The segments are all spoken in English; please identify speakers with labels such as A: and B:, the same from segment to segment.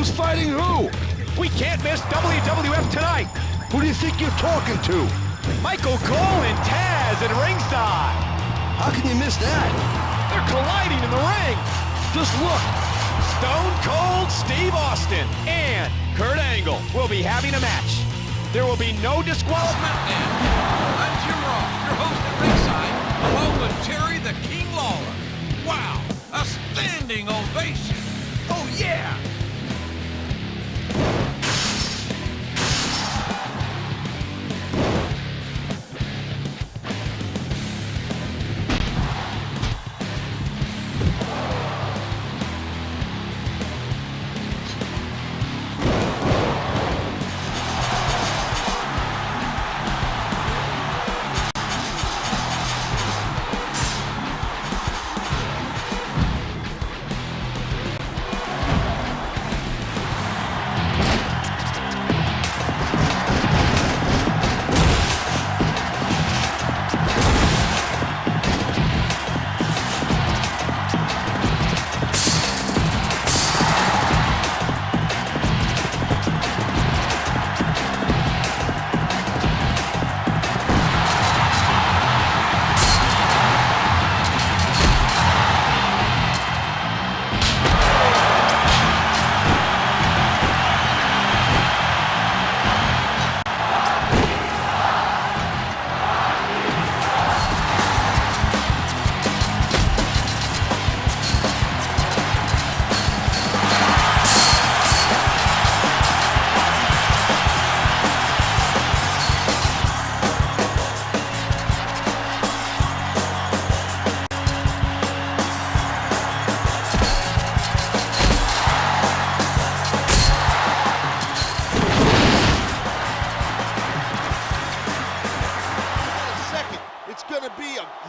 A: Who's fighting who?
B: We can't miss WWF tonight.
A: Who do you think you're talking to?
B: Michael Cole and Taz at ringside.
A: How can you miss that?
B: They're colliding in the ring.
A: Just look.
B: Stone Cold Steve Austin and Kurt Angle will be having a match. There will be no disqualification.
C: I'm Jim Ross, your host at ringside, along with Terry the King Lawler. Wow, a standing ovation.
B: Oh, yeah.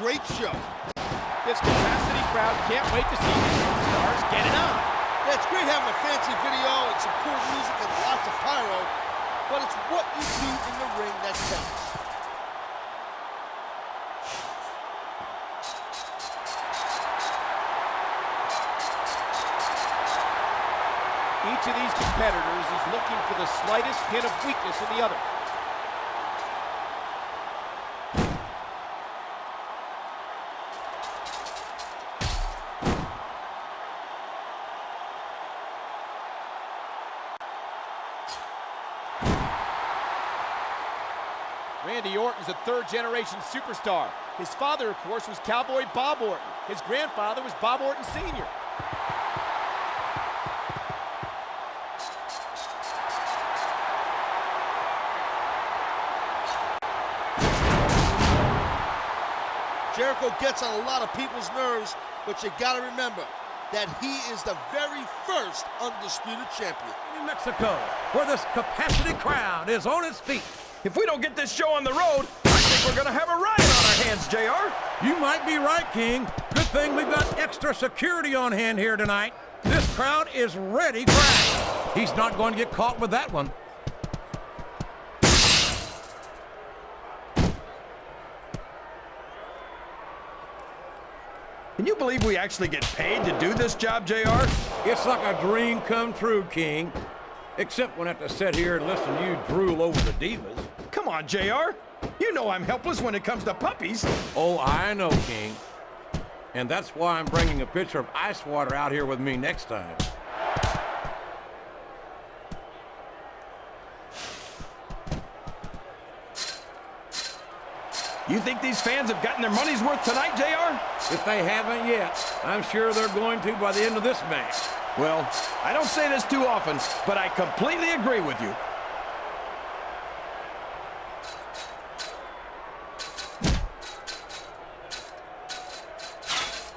A: Great show.
B: This capacity crowd can't wait to see these superstars get it on.
A: Yeah, it's great having a fancy video and some cool music and lots of pyro, but it's what you do in the ring that counts.
B: Each of these competitors is looking for the slightest hint of weakness in the other. Randy Orton's a third-generation superstar. His father, of course, was Cowboy Bob Orton. His grandfather was Bob Orton Sr.
A: Jericho gets on a lot of people's nerves, but you gotta remember that he is the very first undisputed champion.
C: In Mexico, where this capacity crowd is on its feet.
B: If we don't get this show on the road, I think we're gonna have a riot on our hands, JR.
C: You might be right, King. Good thing we've got extra security on hand here tonight. This crowd is ready for action. He's not going to get caught with that one.
B: Can you believe we actually get paid to do this job, JR?
C: It's like a dream come true, King. Except when I have to sit here and listen to you drool over the divas.
B: Come on, JR. You know I'm helpless when it comes to puppies.
C: Oh, I know, King. And that's why I'm bringing a pitcher of ice water out here with me next time.
B: You think these fans have gotten their money's worth tonight, JR?
C: If they haven't yet, I'm sure they're going to by the end of this match.
B: Well, I don't say this too often, but I completely agree with you.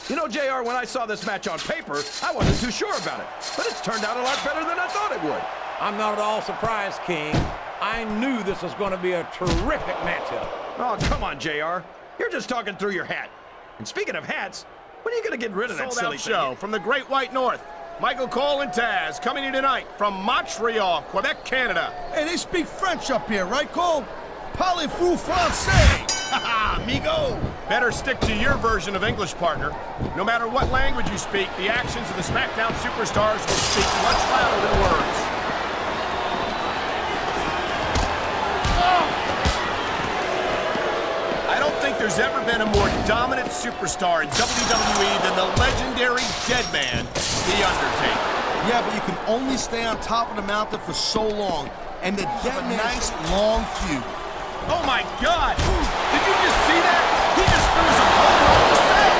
B: You know, JR, when I saw this match on paper, I wasn't too sure about it. But it's turned out a lot better than I thought it would.
C: I'm not at all surprised, King. I knew this was going to be a terrific matchup.
B: Oh, come on, JR. You're just talking through your hat. And speaking of hats, when are you going to get rid of that silly thing?
D: Show from the Great White North. Michael Cole and Taz coming in tonight from Montreal, Quebec, Canada.
A: Hey, they speak French up here, right, Cole? Parlez-vous français?
D: Haha, amigo! Better stick to your version of English, partner. No matter what language you speak, the actions of the SmackDown superstars will speak much louder than words. I don't think there's ever been a more dominant superstar in WWE than the legendary Deadman, The Undertaker.
A: Yeah, but you can only stay on top of the mountain for so long. And the Deadman's nice long feud.
D: Oh my God! Did you just see that? He just threw his opponent off the set!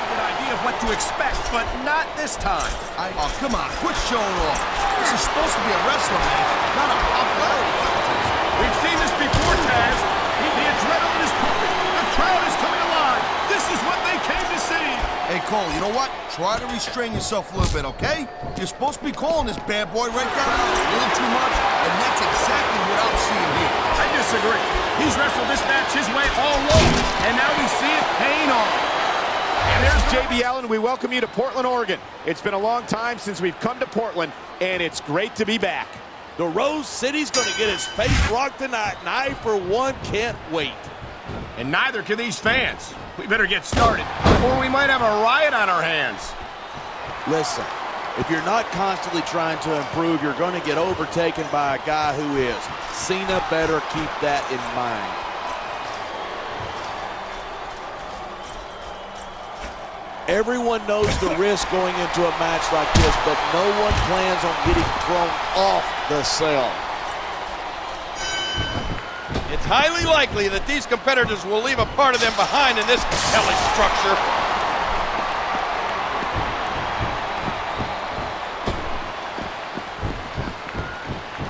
D: Good idea of what to expect, but not this time.
A: Oh, come on, quit showing off. This is supposed to be a wrestling match, not a popularity contest.
D: We've seen this before, Taz. The adrenaline is pumping. The crowd is coming alive. This is what they came to see.
A: Hey, Cole, you know what? Try to restrain yourself a little bit, okay? You're supposed to be calling this bad boy right down a little too much, and that's exactly what I'm seeing here.
D: I disagree. He's wrestled this match his way all along, and now we see it paying off.
B: And there's JB Allen. We welcome you to Portland, Oregon. It's been a long time since we've come to Portland, and it's great to be back.
E: The Rose City's going to get his face rocked tonight, and I, for one, can't wait.
D: And neither can these fans. We better get started, or we might have a riot on our hands.
E: Listen, if you're not constantly trying to improve, you're going to get overtaken by a guy who is. Cena better keep that in mind. Everyone knows the risk going into a match like this, but no one plans on getting thrown off the cell.
F: It's highly likely that these competitors will leave a part of them behind in this hellish structure.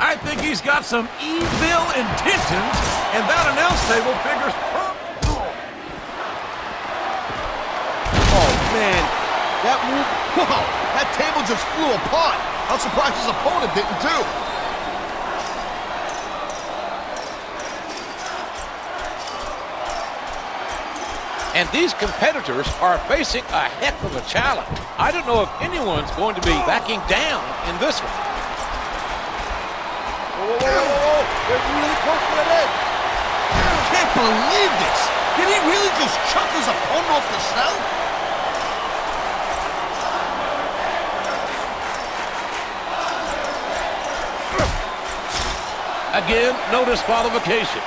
C: I think he's got some evil intentions, and that announce table figures.
A: Oh, man, that move, wow, that table just flew apart. I'm surprised his opponent didn't, too.
G: And these competitors are facing a heck of a challenge. I don't know if anyone's going to be backing down in this one.
E: Whoa, whoa, whoa, whoa, whoa. They're really close to that edge.
A: I can't believe this. Did he really just chuck his opponent off the cell?
G: Again, no disqualification.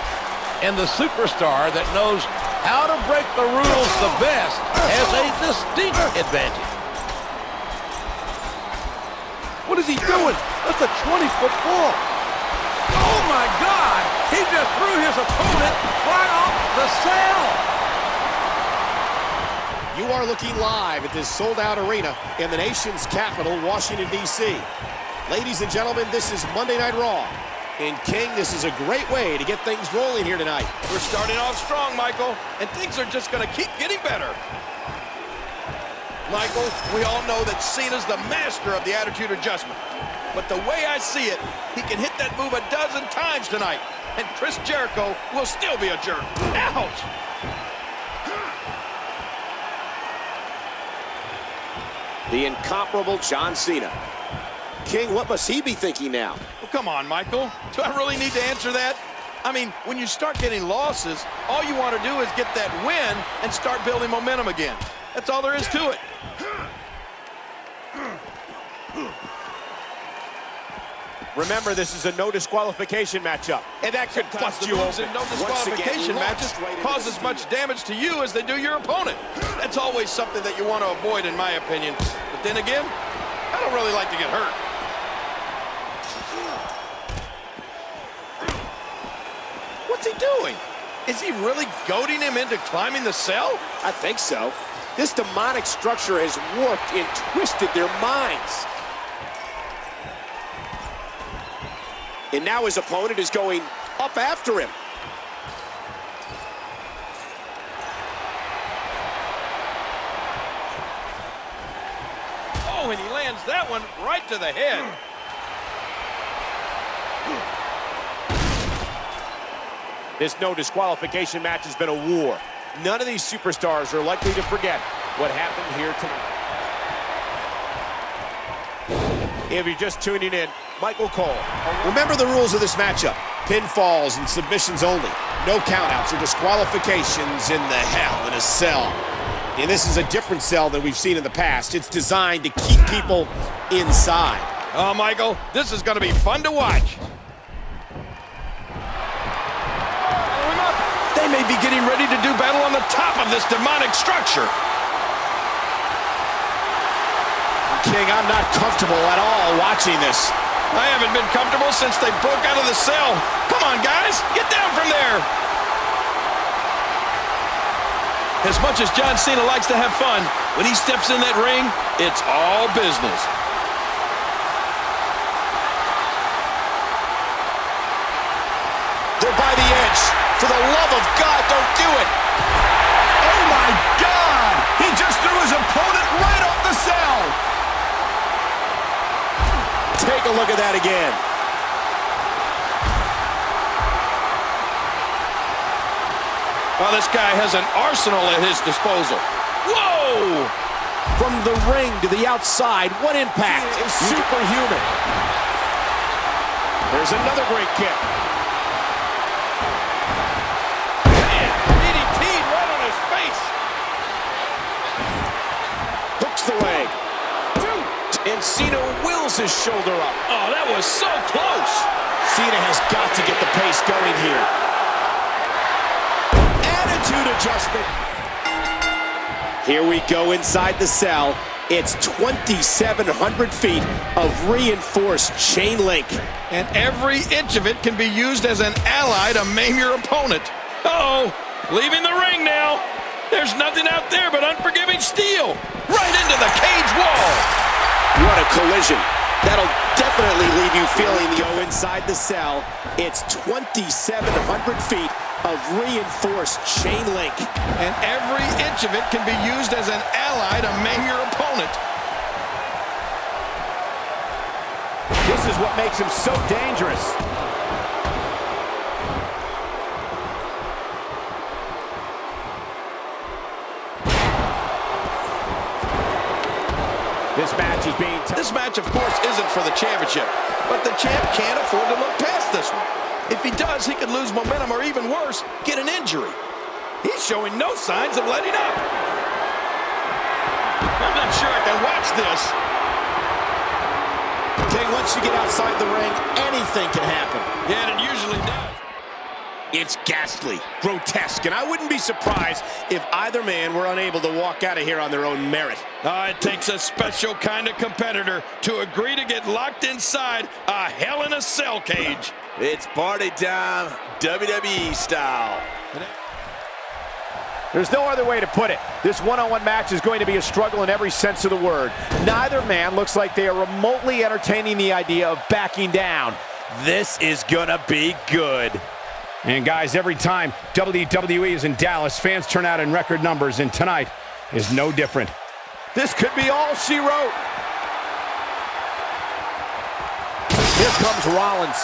G: And the superstar that knows how to break the rules the best has a distinct advantage.
E: What is he doing? That's a 20-foot fall.
C: Oh my God! He just threw his opponent right off the cell.
H: You are looking live at this sold-out arena in the nation's capital, Washington, D.C. Ladies and gentlemen, this is Monday Night Raw. And King, this is a great way to get things rolling here tonight.
F: We're starting off strong, Michael, and things are just going to keep getting better. Michael, we all know that Cena's the master of the attitude adjustment. But the way I see it, he can hit that move a dozen times tonight, and Chris Jericho will still be a jerk. Ouch!
H: The incomparable John Cena. King, what must he be thinking now?
F: Well, come on, Michael. Do I really need to answer that? I mean, when you start getting losses, all you want to do is get that win and start building momentum again. That's all there is to it.
B: Remember, this is a no disqualification matchup, and that could bust you open.
F: No disqualification matches cause as much damage to you as they do your opponent. That's always something that you want to avoid, in my opinion. But then again, I don't really like to get hurt. What's he doing? Is he really goading him into climbing the cell?
H: I think so. This demonic structure has warped and twisted their minds. And now his opponent is going up after him.
F: Oh, and he lands that one right to the head.
B: This no disqualification match has been a war. None of these superstars are likely to forget what happened here tonight. If you're just tuning in, Michael Cole.
H: Remember the rules of this matchup. Pinfalls and submissions only. No countouts or disqualifications in the Hell in a Cell. And this is a different cell than we've seen in the past. It's designed to keep people inside.
B: Oh, Michael, this is going to be fun to watch. They may be getting ready to do battle on the top of this demonic structure.
H: King, I'm not comfortable at all watching this.
B: I haven't been comfortable since they broke out of the cell. Come on, guys, get down from there. As much as John Cena likes to have fun, when he steps in that ring, it's all business.
H: They're by the edge. For the love of God, don't do it.
D: Oh my God! He just threw his opponent right off the cell.
H: Take a look at that again.
B: Well, this guy has an arsenal at his disposal. Whoa!
H: From the ring to the outside, what impact? Superhuman. There's another great kick.
B: Man, DDT right on his face.
H: Hooks the leg. And Cena wills his shoulder up.
B: Oh, that was so close.
H: Cena has got to get the pace going here. Attitude adjustment. Here we go inside the cell. It's 2,700 feet of reinforced chain link.
B: And every inch of it can be used as an ally to maim your opponent. Uh-oh, leaving the ring now. There's nothing out there but unforgiving steel. Right into the cage wall.
H: What a collision. That'll definitely leave you feeling the go inside the cell. It's 2,700 feet of reinforced chain link.
B: And every inch of it can be used as an ally to maim your opponent.
D: This is what makes him so dangerous.
F: This match, of course, isn't for the championship, but the champ can't afford to look past this one. If he does, he could lose momentum or even worse, get an injury. He's showing no signs of letting up. I'm not sure I can watch this.
H: King, once you get outside the ring, anything can happen.
F: Yeah, and it usually does.
H: It's ghastly, grotesque, and I wouldn't be surprised if either man were unable to walk out of here on their own merit.
B: It takes a special kind of competitor to agree to get locked inside a Hell in a Cell cage.
E: It's party time, WWE style.
D: There's no other way to put it. This one-on-one match is going to be a struggle in every sense of the word. Neither man looks like they are remotely entertaining the idea of backing down. This is gonna be good. And guys, every time WWE is in Dallas, fans turn out in record numbers, and tonight is no different. This could be all she wrote. Here comes Rollins.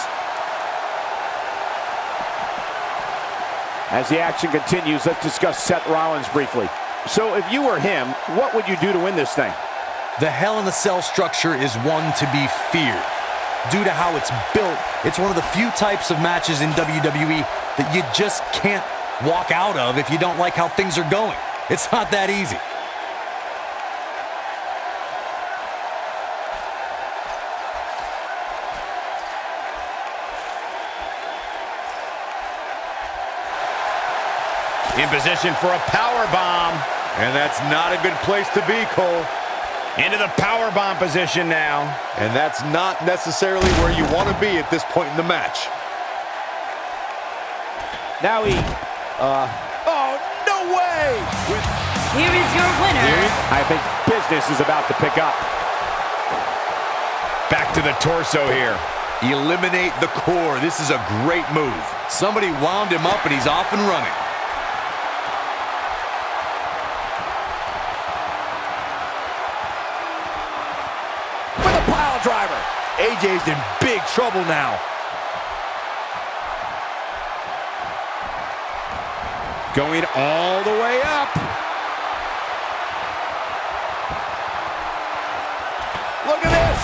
D: As the action continues, let's discuss Seth Rollins briefly. So if you were him, what would you do to win this thing?
I: The Hell in a Cell structure is one to be feared. Due to how it's built, it's one of the few types of matches in WWE that you just can't walk out of if you don't like how things are going. It's not that easy.
D: In position for a power bomb. And that's not a good place to be, Cole. Into the power bomb position now.
J: And that's not necessarily where you want to be at this point in the match.
D: Now he, oh, no way!
K: Here is your winner.
D: I think business is about to pick up. Back to the torso here.
J: Eliminate the core. This is a great move. Somebody wound him up and he's off and running.
D: With a pile driver.
J: AJ's in big trouble now.
D: Going all the way up. Look at this.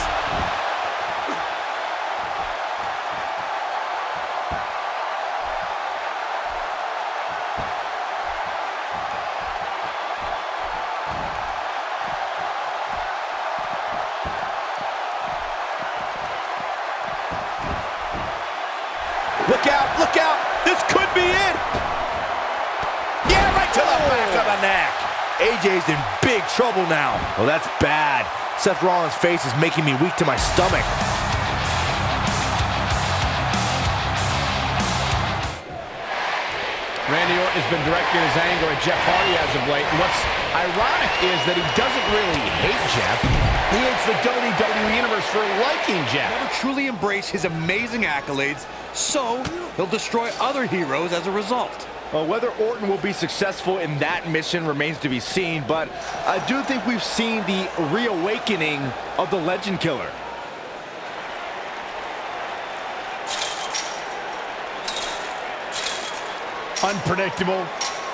D: This could be it. Yeah, right to the back of the neck.
L: AJ's in big trouble now. Well, that's bad. Seth Rollins' face is making me weak to my stomach.
M: Randy Orton has been directing his anger at Jeff Hardy as of late. What's ironic is that he doesn't really hate Jeff. He hates the WWE Universe for liking Jeff.
I: Never truly embrace his amazing accolades, so he'll destroy other heroes as a result.
L: Well, whether Orton will be successful in that mission remains to be seen, but I do think we've seen the reawakening of the Legend Killer.
M: Unpredictable,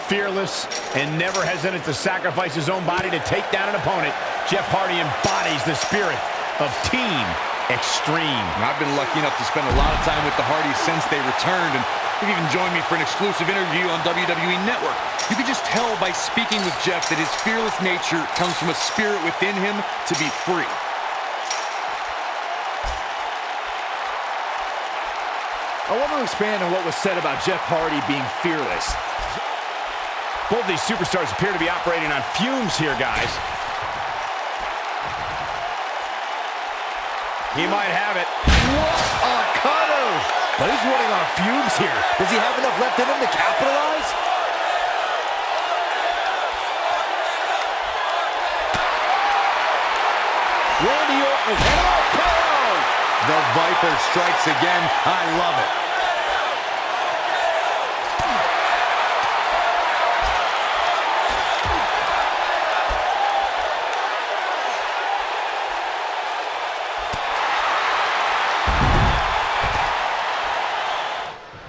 M: fearless, and never hesitant to sacrifice his own body to take down an opponent, Jeff Hardy embodies the spirit of Team Extreme.
I: I've been lucky enough to spend a lot of time with the Hardys since they returned, and they've even joined me for an exclusive interview on WWE Network. You can just tell by speaking with Jeff that his fearless nature comes from a spirit within him to be free.
L: I want to expand on what was said about Jeff Hardy being fearless.
M: Both these superstars appear to be operating on fumes here, guys. He might have it.
L: What a cutter! But he's running on fumes here. Does he have enough left in him to capitalize? Randy Orton is KO!
I: The Viper strikes again. I love it.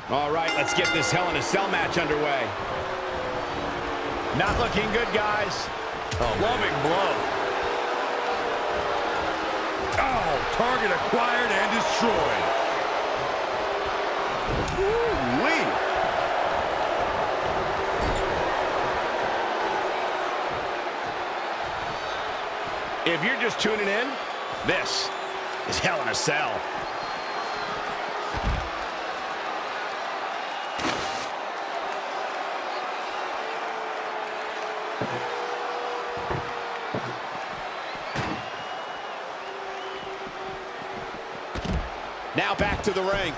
M: All right, let's get this Hell in a Cell match underway. Not looking good, guys.
C: A loving blow. Oh, target acquired and destroyed. Woo-wee.
M: If you're just tuning in, this is Hell in a Cell. Now back to the ring.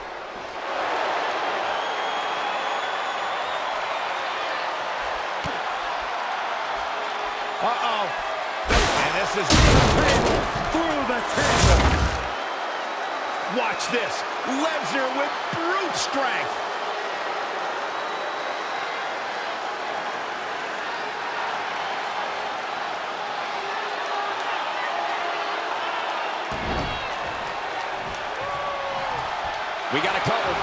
M: Uh-oh. And this is through the table. Watch this. Lesnar with brute strength. We got a cover.